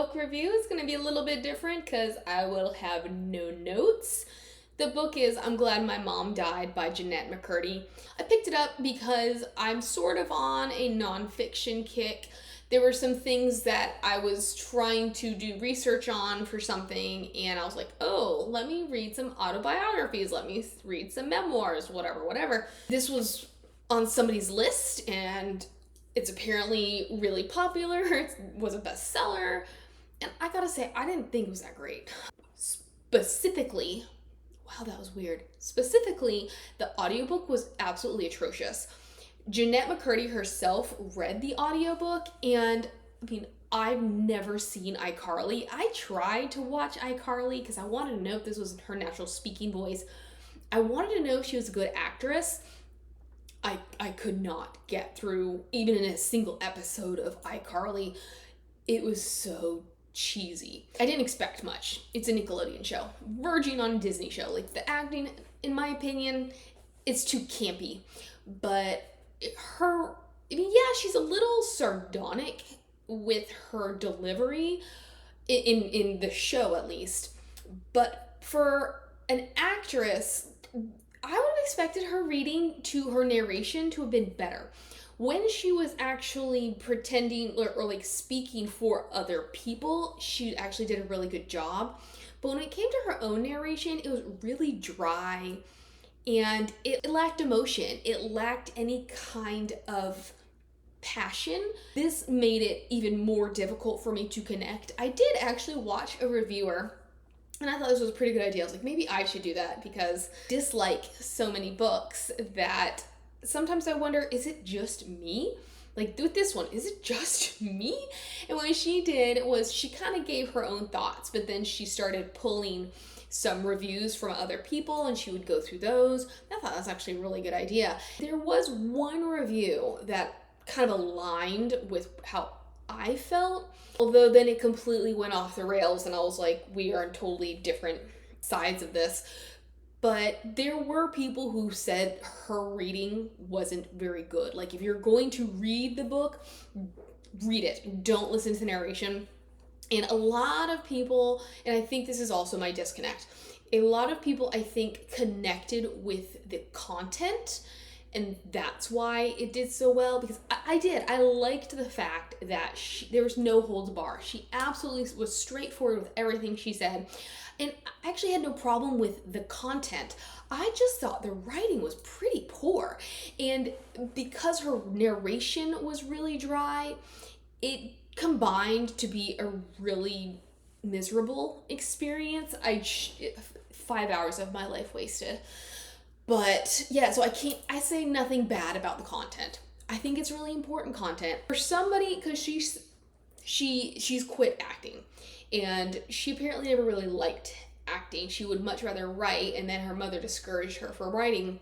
book review is going to be a little bit different because I will have no notes. The book is I'm Glad My Mom Died by Jennette McCurdy. I picked it up because I'm sort of on a nonfiction kick. There were some things that I was trying to do research on for something, and I was like, oh, let me read some autobiographies, let me read some memoirs, whatever. This was on somebody's list, and it's apparently really popular. It was a bestseller, and I gotta say, I didn't think it was that great. Specifically, wow, that was weird. Specifically, the audiobook was absolutely atrocious. Jennette McCurdy herself read the audiobook, and I mean, I've never seen iCarly. I tried to watch iCarly because I wanted to know if this was her natural speaking voice. I wanted to know if she was a good actress. I could not get through even in a single episode of iCarly. It was so cheesy. I didn't expect much. It's a Nickelodeon show, verging on a Disney show. Like, the acting, in my opinion, it's too campy. But she's a little sardonic with her delivery in the show, at least. But for an actress, I would have expected her reading to her narration to have been better. When she was actually pretending or like speaking for other people, she actually did a really good job. But when it came to her own narration, it was really dry and it lacked emotion. It lacked any kind of passion. This made it even more difficult for me to connect. I did actually watch a reviewer, and I thought this was a pretty good idea. I was like, maybe I should do that because I dislike so many books that sometimes I wonder, is it just me? Like with this one, is it just me? And what she did was she kind of gave her own thoughts, but then she started pulling some reviews from other people and she would go through those. I thought that was actually a really good idea. There was one review that kind of aligned with how I felt, although then it completely went off the rails and I was like, we are on totally different sides of this. But there were people who said her reading wasn't very good. Like, if you're going to read the book, read it. Don't listen to the narration. And a lot of people, and I think this is also my disconnect, a lot of people, I think, connected with the content, and that's why it did so well, because I liked the fact that there was no holds bar. She absolutely was straightforward with everything she said, and I actually had no problem with the content. I just thought the writing was pretty poor, and because her narration was really dry, it combined to be a really miserable experience. 5 hours of my life wasted. But yeah, so I say nothing bad about the content. I think it's really important content for somebody, because she's quit acting, and she apparently never really liked acting. She would much rather write, and then her mother discouraged her from writing.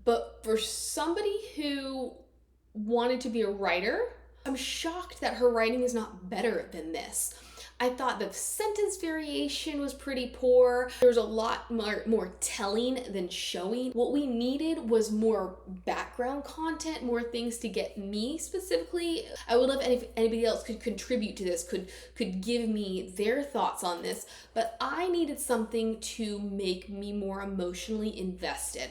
But for somebody who wanted to be a writer, I'm shocked that her writing is not better than this. I thought the sentence variation was pretty poor. There was a lot more telling than showing. What we needed was more background content, more things to get me specifically. I would love if anybody else could contribute to this, could give me their thoughts on this, but I needed something to make me more emotionally invested.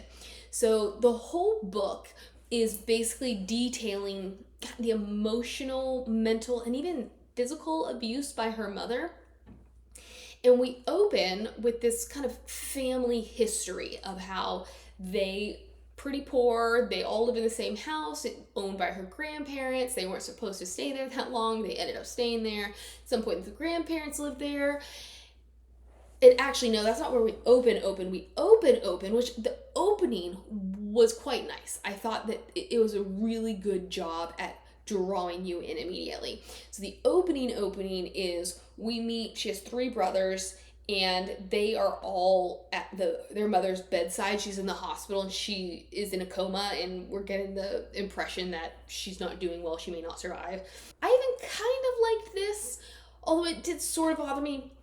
So the whole book is basically detailing the emotional, mental, and even physical abuse by her mother. And we open with this kind of family history of how they pretty poor, they all live in the same house, owned by her grandparents. They weren't supposed to stay there that long. They ended up staying there. At some point the grandparents lived there. And actually, no, that's not where we open. We open, which the opening was quite nice. I thought that it was a really good job at drawing you in immediately. So the opening is she has 3 brothers, and they are all at their mother's bedside. She's in the hospital and she is in a coma, and we're getting the impression that she's not doing well. She may not survive. I even kind of liked this, although it did sort of bother me.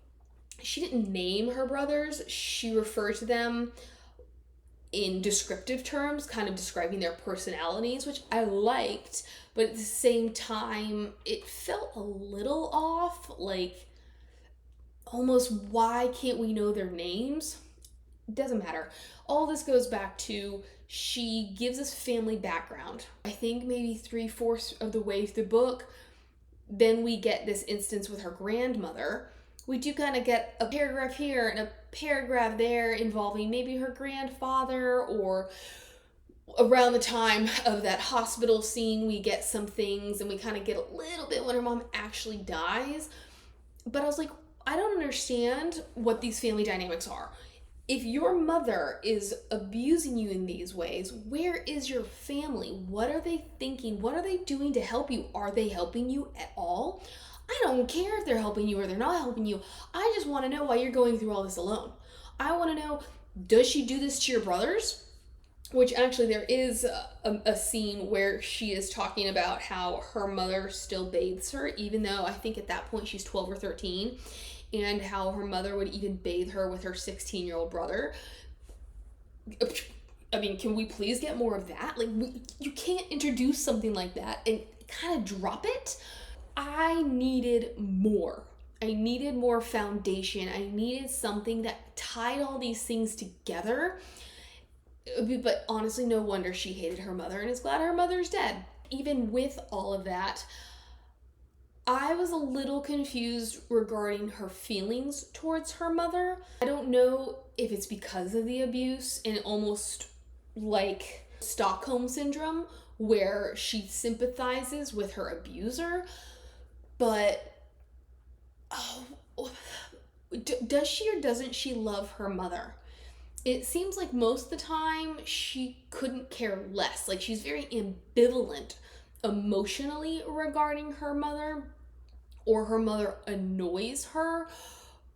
She didn't name her brothers. She referred to them in descriptive terms, kind of describing their personalities, which I liked, but at the same time, it felt a little off, like, almost, why can't we know their names? It doesn't matter. All this goes back to, she gives us family background. I think maybe 3/4 of the way through the book, then we get this instance with her grandmother. We do kind of get a paragraph here and a paragraph there involving maybe her grandfather, or around the time of that hospital scene, we get some things, and we kind of get a little bit when her mom actually dies. But I was like, I don't understand what these family dynamics are. If your mother is abusing you in these ways, where is your family? What are they thinking? What are they doing to help you? Are they helping you at all? I don't care if they're helping you or they're not helping you. I just want to know why you're going through all this alone. I want to know, does she do this to your brothers? Which actually there is a scene where she is talking about how her mother still bathes her, even though I think at that point she's 12 or 13, and how her mother would even bathe her with her 16-year-old brother. I mean, can we please get more of that? Like, you can't introduce something like that and kind of drop it. I needed more. I needed more foundation. I needed something that tied all these things together. But honestly, no wonder she hated her mother and is glad her mother's dead. Even with all of that, I was a little confused regarding her feelings towards her mother. I don't know if it's because of the abuse and almost like Stockholm Syndrome, where she sympathizes with her abuser, but does she or doesn't she love her mother? It seems like most of the time she couldn't care less. Like, she's very ambivalent emotionally regarding her mother, or her mother annoys her,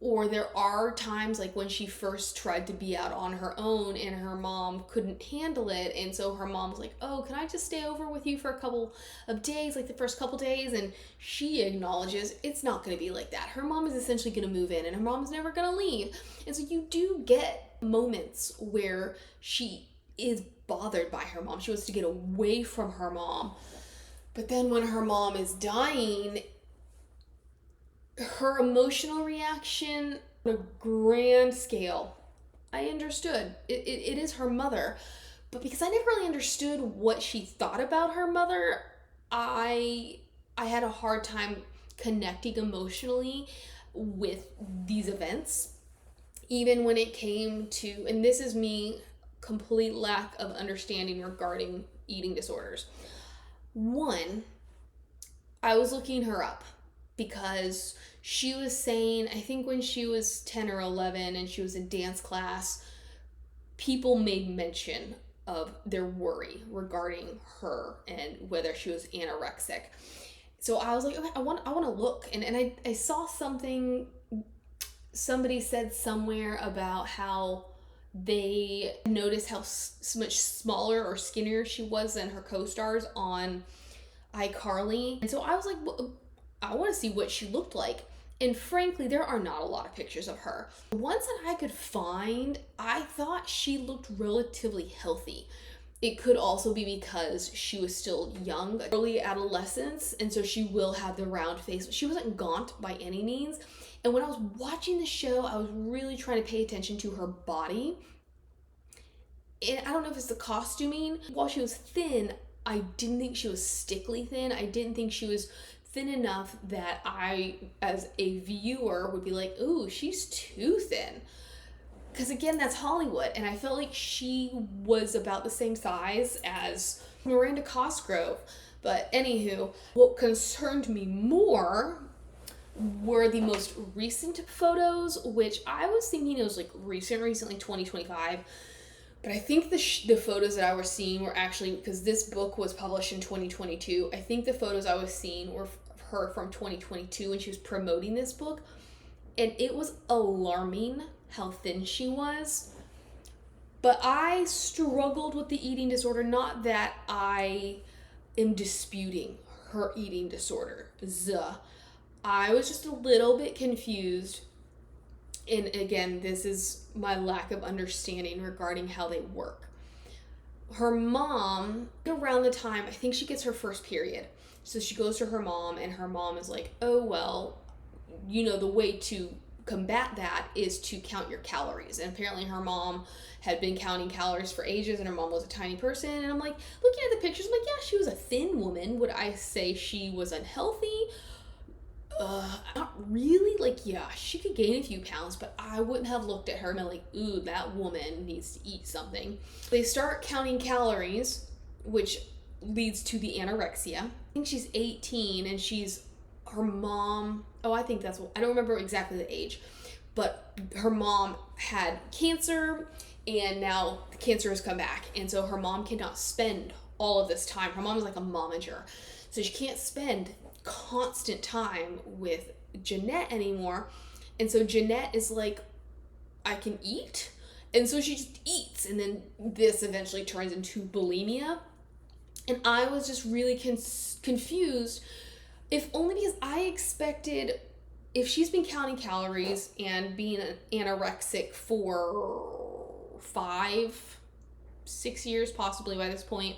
or there are times like when she first tried to be out on her own and her mom couldn't handle it, and so her mom was like, oh, can I just stay over with you for a couple of days, like the first couple days? And she acknowledges it's not going to be like that. Her mom is essentially going to move in and her mom's never going to leave. And so you do get moments where she is bothered by her mom. She wants to get away from her mom. But then when her mom is dying, her emotional reaction on a grand scale, I understood. It is her mother. But because I never really understood what she thought about her mother, I had a hard time connecting emotionally with these events. Even when it came to, and this is me, complete lack of understanding regarding eating disorders. One, I was looking her up because she was saying, I think when she was 10 or 11 and she was in dance class, people made mention of their worry regarding her and whether she was anorexic. So I was like, okay, I want to look. And I saw something, somebody said somewhere about how they noticed how much smaller or skinnier she was than her co-stars on iCarly. And so I was like, well, I want to see what she looked like. And frankly, there are not a lot of pictures of her. The ones that I could find, I thought she looked relatively healthy. It could also be because she was still young, early adolescence, and so she will have the round face. She wasn't gaunt by any means. And when I was watching the show, I was really trying to pay attention to her body. And I don't know if it's the costuming. While she was thin, I didn't think she was stickly thin. I didn't think she was thin enough that I, as a viewer, would be like, ooh, she's too thin. Because again, that's Hollywood. And I felt like she was about the same size as Miranda Cosgrove. But anywho, what concerned me more were the most recent photos, which I was thinking it was like recently 2025. But I think the photos that I was seeing were actually, because this book was published in 2022, I think the photos I was seeing were her from 2022 when she was promoting this book. And it was alarming how thin she was. But I struggled with the eating disorder. Not that I am disputing her eating disorder. I was just a little bit confused. And again, this is my lack of understanding regarding how they work. her mom, around the time, I think she gets her first period. So she goes to her mom, and her mom is like, oh, well, the way to combat that is to count your calories. And apparently her mom had been counting calories for ages, and her mom was a tiny person. And I'm like, looking at the pictures, I'm like, yeah, she was a thin woman. Would I say she was unhealthy? Not really. Like, yeah, she could gain a few pounds, but I wouldn't have looked at her and been like, ooh, that woman needs to eat something. They start counting calories, which leads to the anorexia. I think she's 18, and her mom, I don't remember exactly the age, but her mom had cancer, and now the cancer has come back, and so her mom cannot spend all of this time. Her mom is like a momager, so she can't spend constant time with Jennette anymore. And so Jennette is like, I can eat. And so she just eats. And then this eventually turns into bulimia. And I was just really confused, if only because I expected, if she's been counting calories and being anorexic for 5-6 years possibly by this point,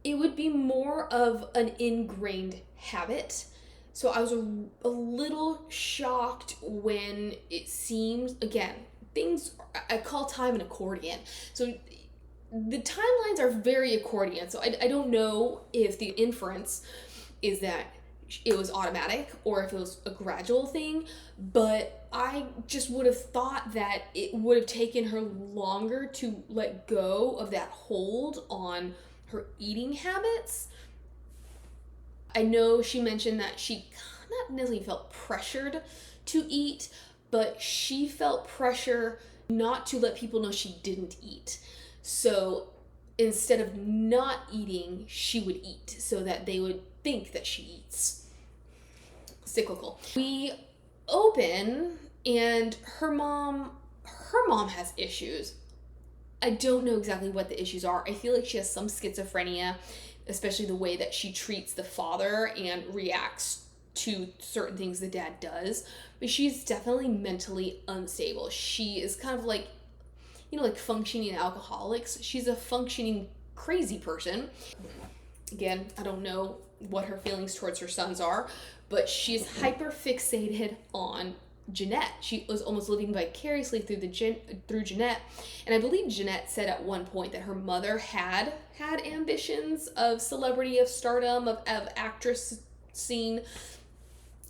it would be more of an ingrained habit. So I was a little shocked when it seems, again, I call time an accordion. So the timelines are very accordion. So I don't know if the inference is that it was automatic or if it was a gradual thing, but I just would have thought that it would have taken her longer to let go of that hold on her eating habits. I know she mentioned that she not necessarily felt pressured to eat, but she felt pressure not to let people know she didn't eat. So instead of not eating, she would eat so that they would think that she eats. Cyclical. We open, and her mom has issues. I don't know exactly what the issues are. I feel like she has some schizophrenia, especially the way that she treats the father and reacts to certain things the dad does. But she's definitely mentally unstable. She is kind of like, like functioning alcoholics. She's a functioning crazy person. Again, I don't know what her feelings towards her sons are, but she's hyper fixated on Jennette. She was almost living vicariously through Jennette. And I believe Jennette said at one point that her mother had ambitions of celebrity, of stardom, of actress scene.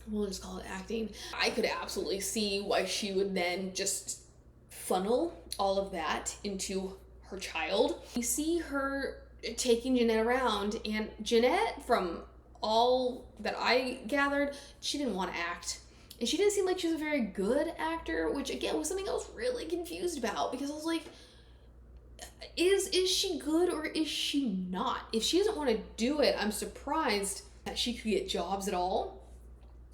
We'll just call it acting. I could absolutely see why she would then just funnel all of that into her child. You see her taking Jennette around, and Jennette, from all that I gathered, she didn't want to act. And she didn't seem like she was a very good actor, which again was something I was really confused about, because I was like, is she good or is she not? If she doesn't want to do it, I'm surprised that she could get jobs at all.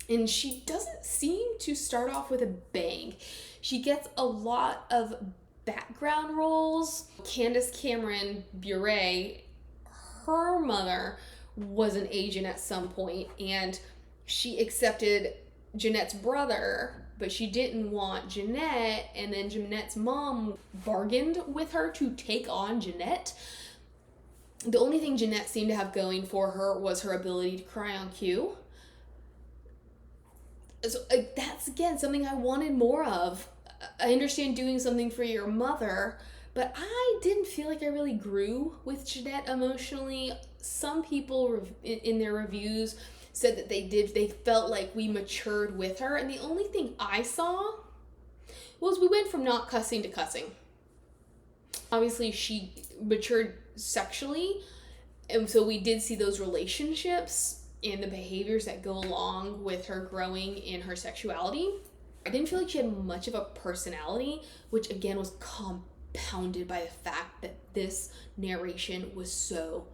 And she doesn't seem to start off with a bang. She gets a lot of background roles. Candace Cameron Bure, her mother was an agent at some point, and she accepted Jennette's brother, but she didn't want Jennette, and then Jennette's mom bargained with her to take on Jennette. The only thing Jennette seemed to have going for her was her ability to cry on cue. So that's, again, something I wanted more of. I understand doing something for your mother, but I didn't feel like I really grew with Jennette emotionally. Some people in their reviews said that they felt like we matured with her, and the only thing I saw was we went from not cussing to cussing. Obviously, she matured sexually, and so we did see those relationships and the behaviors that go along with her growing in her sexuality. I didn't feel like she had much of a personality, which again was compounded by the fact that this narration was so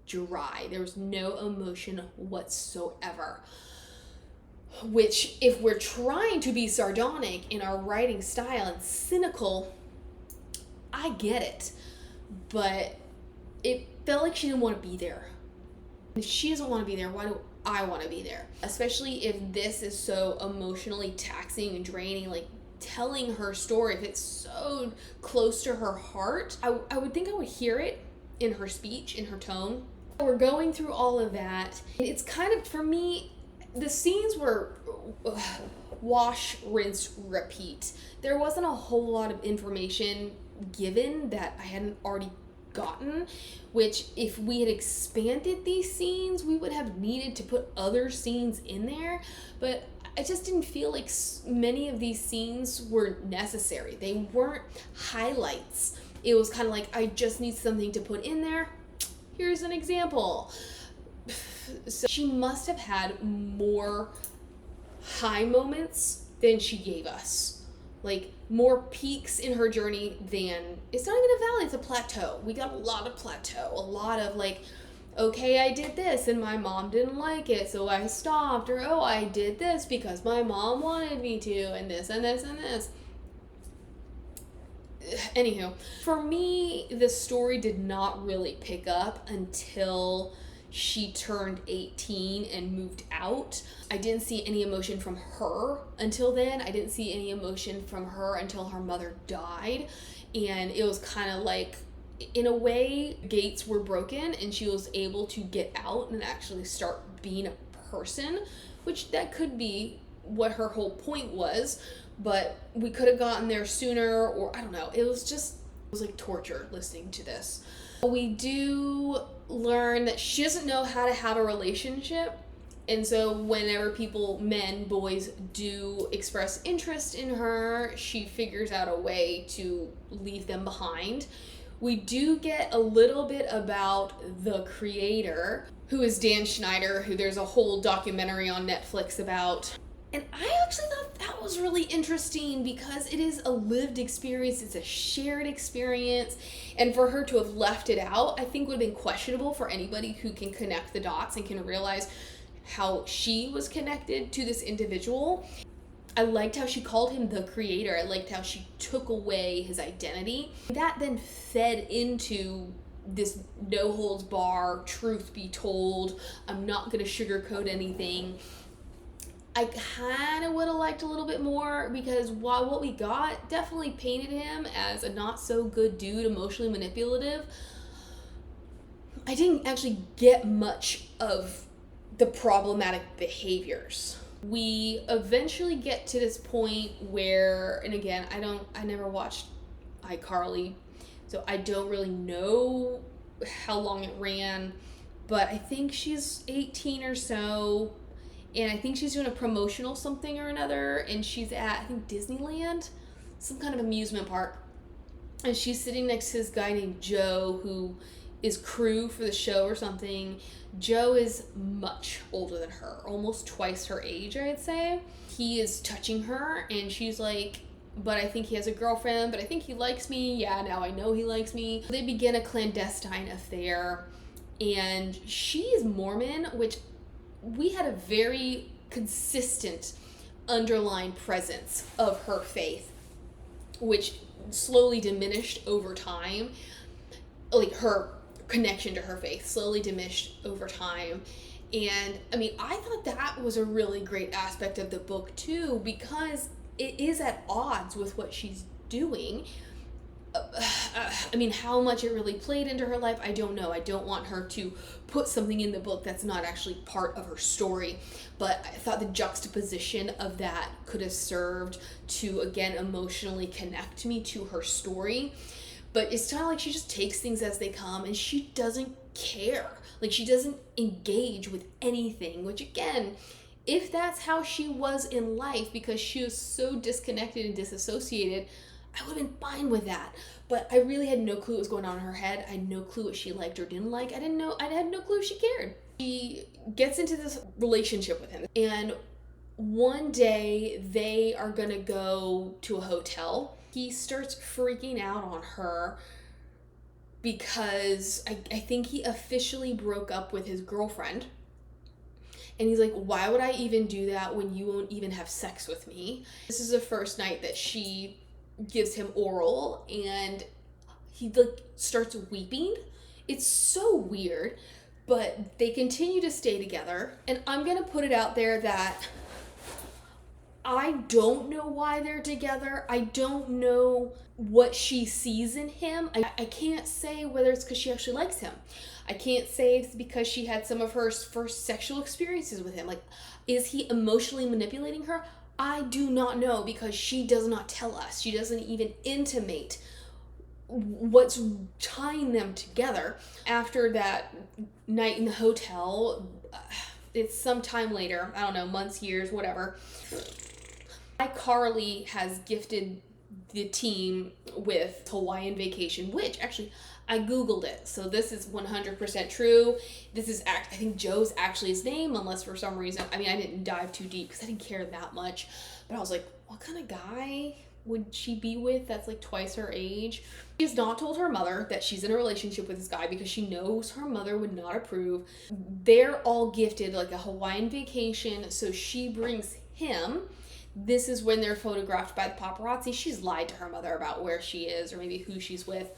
dry. There was no emotion whatsoever. Which, if we're trying to be sardonic in our writing style and cynical, I get it. But it felt like she didn't want to be there. If she doesn't want to be there, why do I want to be there? Especially if this is so emotionally taxing and draining, like telling her story, if it's so close to her heart, I would think I would hear it in her speech, in her tone. We're going through all of that. It's kind of, for me, the scenes were wash, rinse, repeat. There wasn't a whole lot of information given that I hadn't already gotten, which if we had expanded these scenes, we would have needed to put other scenes in there. But I just didn't feel like many of these scenes were necessary. They weren't highlights. It was kind of like, I just need something to put in there. Here's an example. So she must have had more high moments than she gave us. Like, more peaks in her journey than, it's not even a valley, it's a plateau. We got a lot of plateau, a lot of like, okay, I did this and my mom didn't like it, so I stopped, or oh, I did this because my mom wanted me to, and this and this and this. Anywho, for me, the story did not really pick up until she turned 18 and moved out. I didn't see any emotion from her until then. I didn't see any emotion from her until her mother died. And it was kind of like, in a way, gates were broken and she was able to get out and actually start being a person, which that could be what her whole point was, but we could have gotten there sooner, or I don't know. It was like torture listening to this. We do learn that she doesn't know how to have a relationship, and so whenever people, men, boys, do express interest in her, she figures out a way to leave them behind. We do get a little bit about the creator, who is Dan Schneider, who there's a whole documentary on Netflix about. And I actually thought that was really interesting because it is a lived experience, it's a shared experience, and for her to have left it out, I think would have been questionable for anybody who can connect the dots and can realize how she was connected to this individual. I liked how she called him the creator. I liked how she took away his identity. That then fed into this no holds bar, truth be told, I'm not gonna sugarcoat anything. I kind of would have liked a little bit more, because while what we got definitely painted him as a not so good dude, emotionally manipulative, I didn't actually get much of the problematic behaviors. We eventually get to this point where, and again, I never watched iCarly, so I don't really know how long it ran, but I think she's 18 or so. And I think she's doing a promotional something or another, and she's at, I think, Disneyland, some kind of amusement park. And she's sitting next to this guy named Joe, who is crew for the show or something. Joe is much older than her, almost twice her age, I'd say. He is touching her, and she's like, but I think he has a girlfriend, but I think he likes me. Yeah, now I know he likes me. They begin a clandestine affair, and she is Mormon, which we had a very consistent underlying presence of her faith, which slowly diminished over time. Like, her connection to her faith slowly diminished over time. And I mean, I thought that was a really great aspect of the book too, because it is at odds with what she's doing. I mean, how much it really played into her life, I don't know. I don't want her to put something in the book that's not actually part of her story. But I thought the juxtaposition of that could have served to, again, emotionally connect me to her story. But it's kind of like she just takes things as they come, and she doesn't care. Like, she doesn't engage with anything, which, again, if that's how she was in life, because she was so disconnected and disassociated, I would have been fine with that. But I really had no clue what was going on in her head. I had no clue what she liked or didn't like. I had no clue if she cared. She gets into this relationship with him, and one day they are gonna go to a hotel. He starts freaking out on her because I think he officially broke up with his girlfriend. And he's like, why would I even do that when you won't even have sex with me? This is the first night that she gives him oral, and he like starts weeping. It's so weird, but they continue to stay together. And I'm gonna put it out there that I don't know why they're together. I don't know what she sees in him. I can't say whether it's because she actually likes him. I can't say it's because she had some of her first sexual experiences with him. Like, is he emotionally manipulating her? I do not know, because she does not tell us. She doesn't even intimate what's tying them together. After that night in the hotel, it's some time later, I don't know, months, years, whatever, iCarly has gifted the team with Hawaiian vacation, which actually I googled it, so this is 100% true. This is I think Joe's actually his name, unless for some reason, I mean, I didn't dive too deep because I didn't care that much, but I was like, what kind of guy would she be with that's like twice her age? She has not told her mother that she's in a relationship with this guy because she knows her mother would not approve. They're all gifted like a Hawaiian vacation, so she brings him. This is when they're photographed by the paparazzi. She's lied to her mother about where she is or maybe who she's with.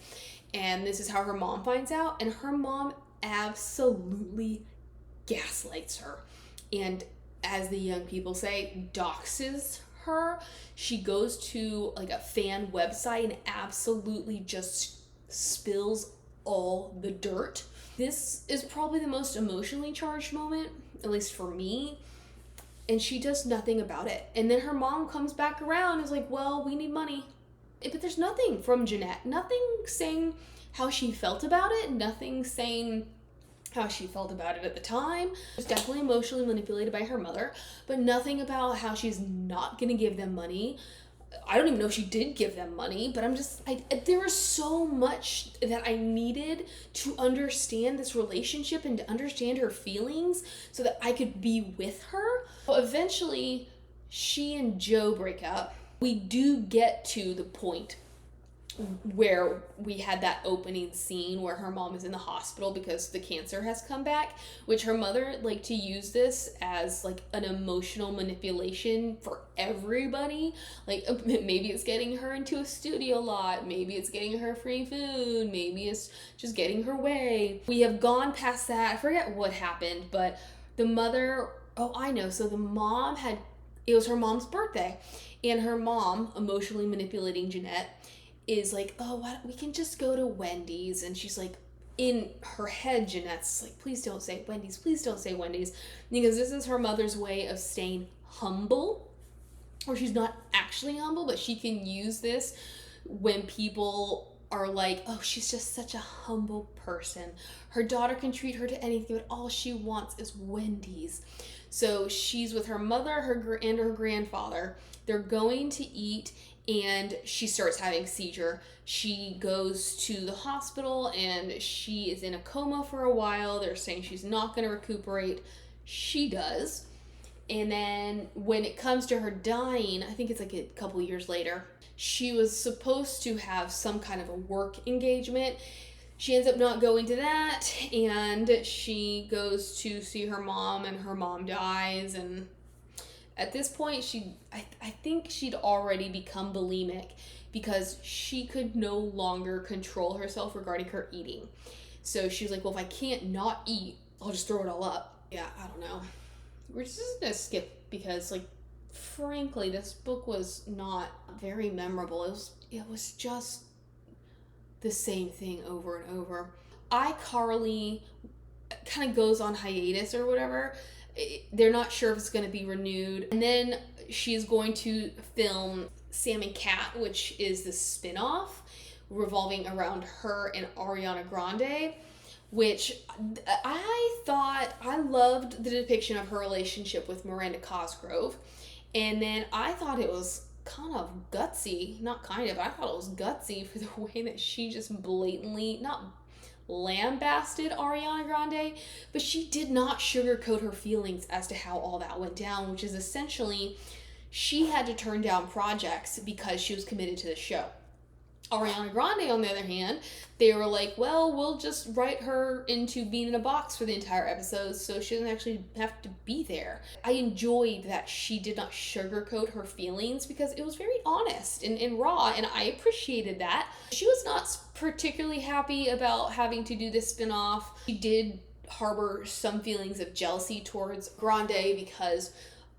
And this is how her mom finds out. And her mom absolutely gaslights her. And as the young people say, doxes her. She goes to like a fan website and absolutely just spills all the dirt. This is probably the most emotionally charged moment, at least for me. And she does nothing about it. And then her mom comes back around and is like, well, we need money. But there's nothing from Jennette. Nothing saying how she felt about it. Nothing saying how she felt about it at the time. She was definitely emotionally manipulated by her mother. But nothing about how she's not going to give them money. I don't even know if she did give them money, but there was so much that I needed to understand this relationship and to understand her feelings so that I could be with her. Well, eventually, she and Joe break up. We do get to the point where we had that opening scene where her mom is in the hospital because the cancer has come back, which her mother liked to use this as like an emotional manipulation for everybody. Like, maybe it's getting her into a studio lot, maybe it's getting her free food, maybe it's just getting her way. We have gone past that. I forget what happened, but the mother, oh, I know. So it was her mom's birthday, and her mom, emotionally manipulating Jennette, is like, oh, we can just go to Wendy's. And she's like, in her head, Jennette's like, please don't say Wendy's, please don't say Wendy's. Because this is her mother's way of staying humble, or she's not actually humble, but she can use this when people are like, oh, she's just such a humble person. Her daughter can treat her to anything, but all she wants is Wendy's. So she's with her mother, and her grandfather. They're going to eat, and she starts having a seizure. She goes to the hospital, and she is in a coma for a while. They're saying she's not going to recuperate. She does. And then when it comes to her dying, I think it's like a couple years later, she was supposed to have some kind of a work engagement. She ends up not going to that, and she goes to see her mom, and her mom dies. And at this point, I think she'd already become bulimic because she could no longer control herself regarding her eating. So she's like, well, if I can't not eat, I'll just throw it all up. Yeah, I don't know. We're just going to skip because, like, frankly, this book was not very memorable. It was just the same thing over and over. iCarly kind of goes on hiatus or whatever. They're not sure if it's going to be renewed. And then she's going to film Sam and Cat, which is the spin-off revolving around her and Ariana Grande, which I loved the depiction of her relationship with Miranda Cosgrove. And then I thought it was kind of gutsy, I thought it was gutsy for the way that she just blatantly, not lambasted Ariana Grande, but she did not sugarcoat her feelings as to how all that went down, which is essentially she had to turn down projects because she was committed to the show. Ariana Grande, on the other hand, they were like, well, we'll just write her into being in a box for the entire episode so she doesn't actually have to be there. I enjoyed that she did not sugarcoat her feelings because it was very honest and raw, and I appreciated that. She was not particularly happy about having to do this spinoff. She did harbor some feelings of jealousy towards Grande because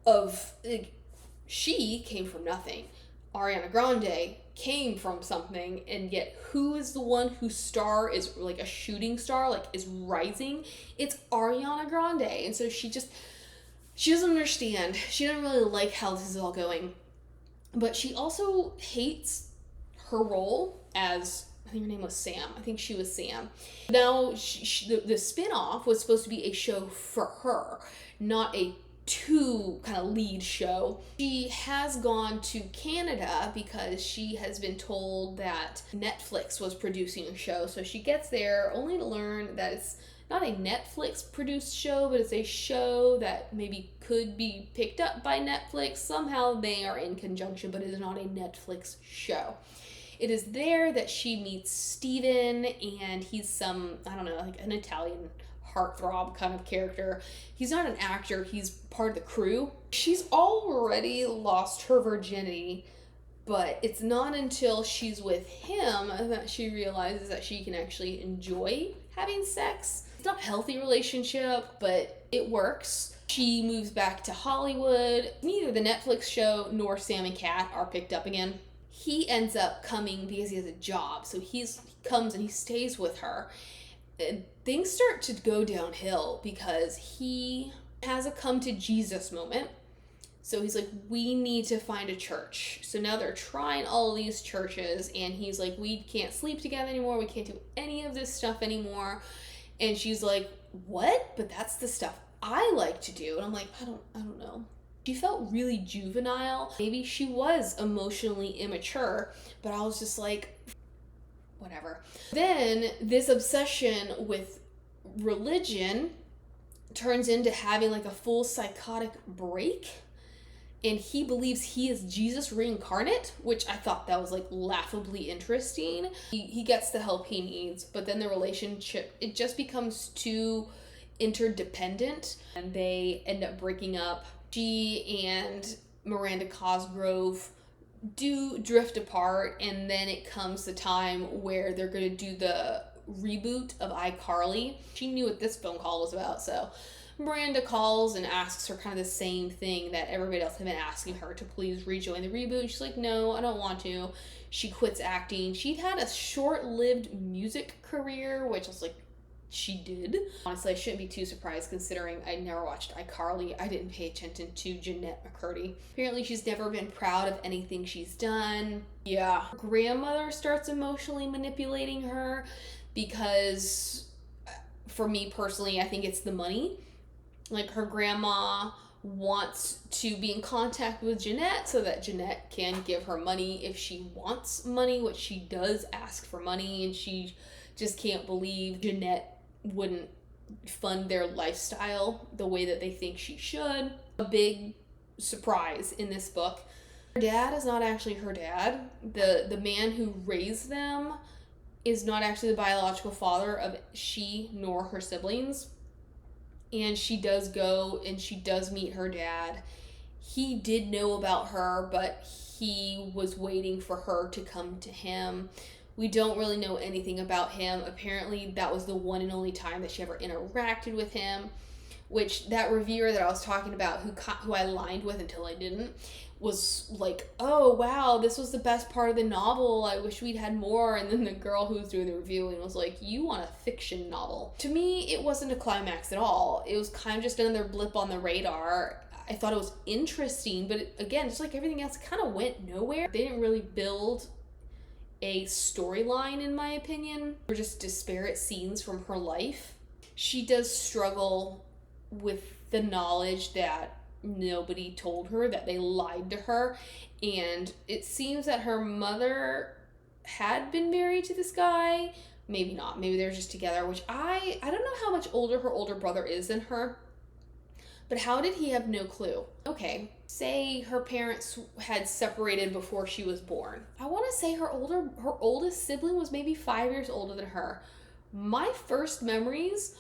of she came from nothing. Ariana Grande came from something, and yet who is the one whose star is like a shooting star, like is rising? It's Ariana Grande. And so she doesn't understand. She doesn't really like how this is all going. But she also hates her role as, I think her name was Sam. I think she was Sam. Now, the spin-off was supposed to be a show for her, not a two kind of lead show. She has gone to Canada because she has been told that Netflix was producing a show. So she gets there only to learn that it's not a Netflix produced show, but it's a show that maybe could be picked up by Netflix. Somehow they are in conjunction, but it is not a Netflix show. It is there that she meets Steven, and he's some, I don't know, like an Italian heartthrob kind of character. He's not an actor, he's part of the crew. She's already lost her virginity, but it's not until she's with him that she realizes that she can actually enjoy having sex. It's not a healthy relationship, but it works. She moves back to Hollywood. Neither the Netflix show nor Sam and Cat are picked up again. He ends up coming because he has a job, so he comes and he stays with her. And things start to go downhill because he has a come to Jesus moment. So he's like, we need to find a church. So now they're trying all of these churches, and he's like, we can't sleep together anymore. We can't do any of this stuff anymore. And she's like, what? But that's the stuff I like to do. And I'm like, I don't know. She felt really juvenile. Maybe she was emotionally immature, but I was just like, whatever. Then this obsession with religion turns into having like a full psychotic break, and he believes he is Jesus reincarnate, which I thought that was like laughably interesting. He gets the help he needs, but then the relationship, it just becomes too interdependent, and they end up breaking up. She and Miranda Cosgrove do drift apart, and then it comes the time where they're going to do the reboot of iCarly. She knew what this phone call was about, so Miranda calls and asks her kind of the same thing that everybody else had been asking her, to please rejoin the reboot. And she's like, no, I don't want to. She quits acting. She'd had a short-lived music career, which I was like, she did. Honestly, I shouldn't be too surprised considering I never watched iCarly. I didn't pay attention to Jennette McCurdy. Apparently she's never been proud of anything she's done. Yeah. Her grandmother starts emotionally manipulating her because, for me personally, I think it's the money. Like, her grandma wants to be in contact with Jennette so that Jennette can give her money if she wants money, which she does ask for money, and she just can't believe Jennette wouldn't fund their lifestyle the way that they think she should. A big surprise in this book. Her dad is not actually her dad. The man who raised them is not actually the biological father of she nor her siblings. And she does go and she does meet her dad. He did know about her, but he was waiting for her to come to him. We don't really know anything about him. Apparently, that was the one and only time that she ever interacted with him, which that reviewer that I was talking about, who I lined with until I didn't, was like, oh, wow, this was the best part of the novel. I wish we'd had more. And then the girl who was doing the reviewing was like, you want a fiction novel. To me, it wasn't a climax at all. It was kind of just another blip on the radar. I thought it was interesting, but again, just like everything else, it kind of went nowhere. They didn't really build a storyline, in my opinion. Or just disparate scenes from her life. She does struggle with the knowledge that nobody told her, that they lied to her, and it seems that her mother had been married to this guy. Maybe not, maybe they're just together, which I don't know how much older her older brother is than her, but how did he have no clue? Okay, say her parents had separated before she was born. I want to say her oldest sibling was maybe 5 years older than her. My first memories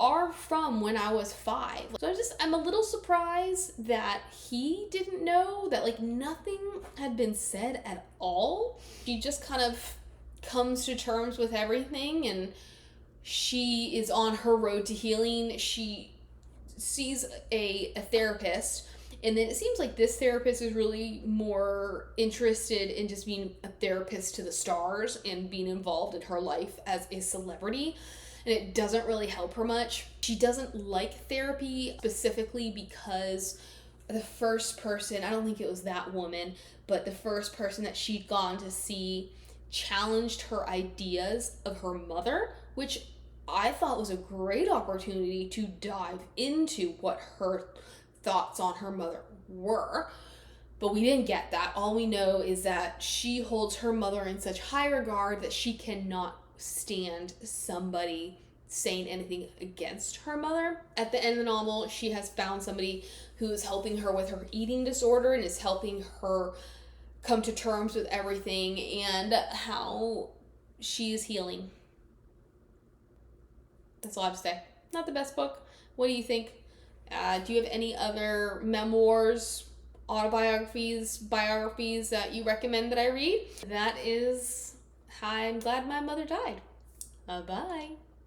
are from when I was 5. So I'm a little surprised that he didn't know, that like nothing had been said at all. She just kind of comes to terms with everything, and she is on her road to healing. She sees a therapist, And then it seems like this therapist is really more interested in just being a therapist to the stars and being involved in her life as a celebrity. And it doesn't really help her much. She doesn't like therapy specifically because the first person, I don't think it was that woman, but the first person that she'd gone to see challenged her ideas of her mother, which I thought was a great opportunity to dive into what her thoughts on her mother were. But we didn't get that. All we know is that she holds her mother in such high regard that she cannot stand somebody saying anything against her mother. At the end of the novel, she has found somebody who is helping her with her eating disorder and is helping her come to terms with everything and how she is healing. That's all I have to say. Not the best book. What do you think? Do you have any other memoirs, autobiographies, biographies that you recommend that I read? That is how I'm glad my mother died. Bye-bye.